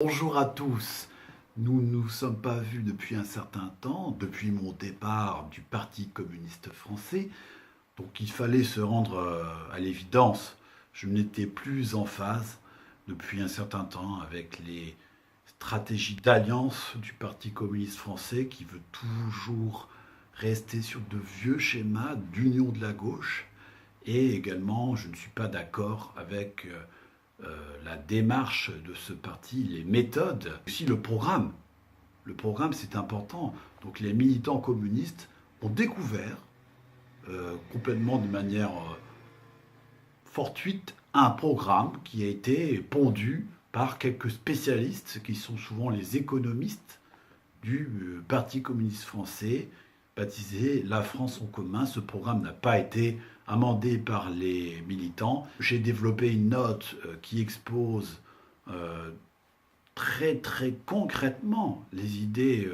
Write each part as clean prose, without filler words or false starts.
Bonjour à tous. Nous ne nous sommes pas vus depuis un certain temps, depuis mon départ du Parti communiste français. Donc il fallait se rendre à l'évidence. Je n'étais plus en phase depuis un certain temps avec les stratégies d'alliance du Parti communiste français qui veut toujours rester sur de vieux schémas d'union de la gauche. Et également, je ne suis pas d'accord avec la démarche de ce parti, les méthodes, aussi le programme. Le programme, c'est important. Donc les militants communistes ont découvert complètement de manière fortuite un programme qui a été pondu par quelques spécialistes qui sont souvent les économistes du Parti communiste français, baptisé La France en commun. Ce programme n'a pas été amendé par les militants. J'ai développé une note qui expose très très concrètement les idées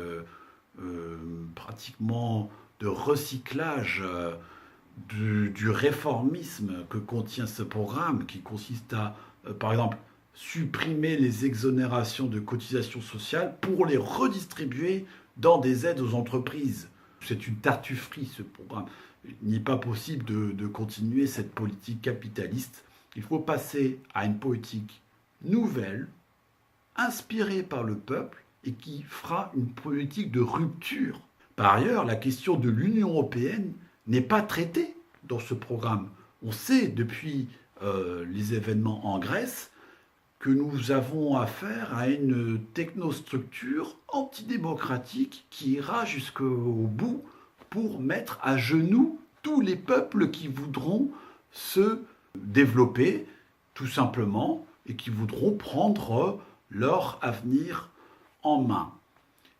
pratiquement de recyclage du réformisme que contient ce programme, qui consiste à, par exemple, supprimer les exonérations de cotisations sociales pour les redistribuer dans des aides aux entreprises. C'est une tartufferie, ce programme. Il n'est pas possible de continuer cette politique capitaliste. Il faut passer à une politique nouvelle, inspirée par le peuple et qui fera une politique de rupture. Par ailleurs, la question de l'Union européenne n'est pas traitée dans ce programme. On sait depuis les événements en Grèce que nous avons affaire à une technostructure antidémocratique qui ira jusqu'au bout pour mettre à genoux tous les peuples qui voudront se développer, tout simplement, et qui voudront prendre leur avenir en main.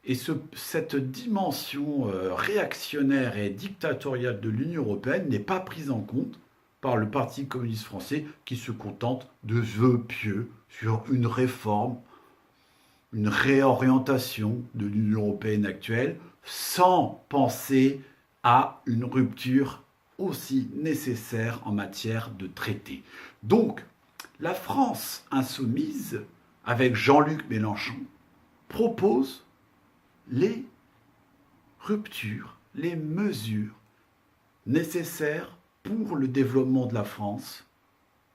Et cette dimension réactionnaire et dictatoriale de l'Union européenne n'est pas prise en compte par le Parti communiste français qui se contente de vœux pieux sur une réforme, une réorientation de l'Union européenne actuelle, sans penser à une rupture aussi nécessaire en matière de traité. Donc, la France insoumise, avec Jean-Luc Mélenchon, propose les ruptures, les mesures nécessaires pour le développement de la France,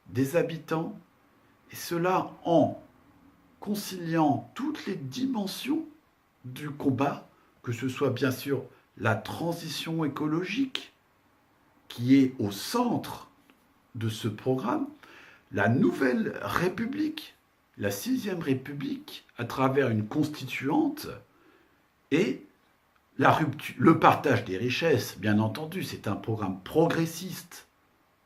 des habitants, et cela en conciliant toutes les dimensions du combat, que ce soit bien sûr la transition écologique, qui est au centre de ce programme, la nouvelle République, la 6e République, à travers une constituante, et la rupture, le partage des richesses, bien entendu, c'est un programme progressiste.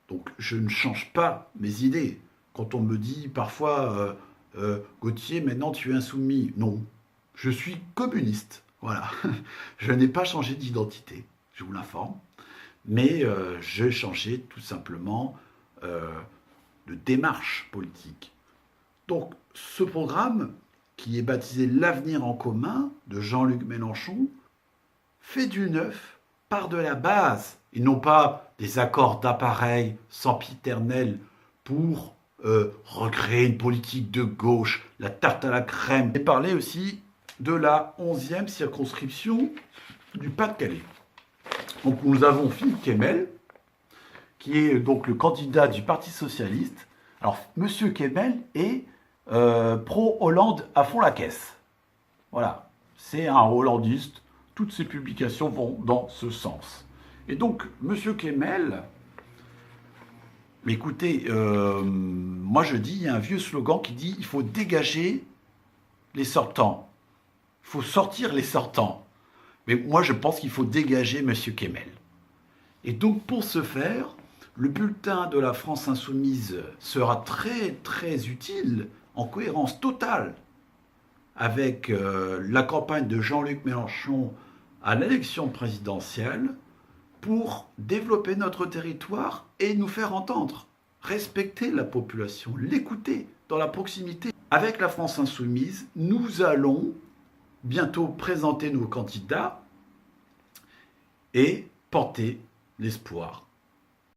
Donc je ne change pas mes idées. Quand on me dit parfois, Gauthier, maintenant tu es insoumis. Non, je suis communiste. Voilà. Je n'ai pas changé d'identité, je vous l'informe. Mais j'ai changé tout simplement de démarche politique. Donc ce programme, qui est baptisé L'avenir en commun, de Jean-Luc Mélenchon, fait du neuf, part de la base, et non pas des accords d'appareil sempiternels pour recréer une politique de gauche, la tarte à la crème. Et parler aussi de la 11e circonscription du Pas-de-Calais. Donc nous avons Philippe Kemel, qui est donc le candidat du Parti socialiste. Alors, Monsieur Kemel est pro-Hollande à fond la caisse. Voilà, c'est un hollandiste. Toutes ses publications vont dans ce sens. Et donc, Monsieur Kemel, écoutez, moi je dis, il y a un vieux slogan qui dit, il faut dégager les sortants. Il faut sortir les sortants. Mais moi je pense qu'il faut dégager Monsieur Kemel. Et donc, pour ce faire, le bulletin de la France insoumise sera très très utile, en cohérence totale avec la campagne de Jean-Luc Mélenchon à l'élection présidentielle, pour développer notre territoire et nous faire entendre, respecter la population, l'écouter dans la proximité. Avec la France insoumise, nous allons bientôt présenter nos candidats et porter l'espoir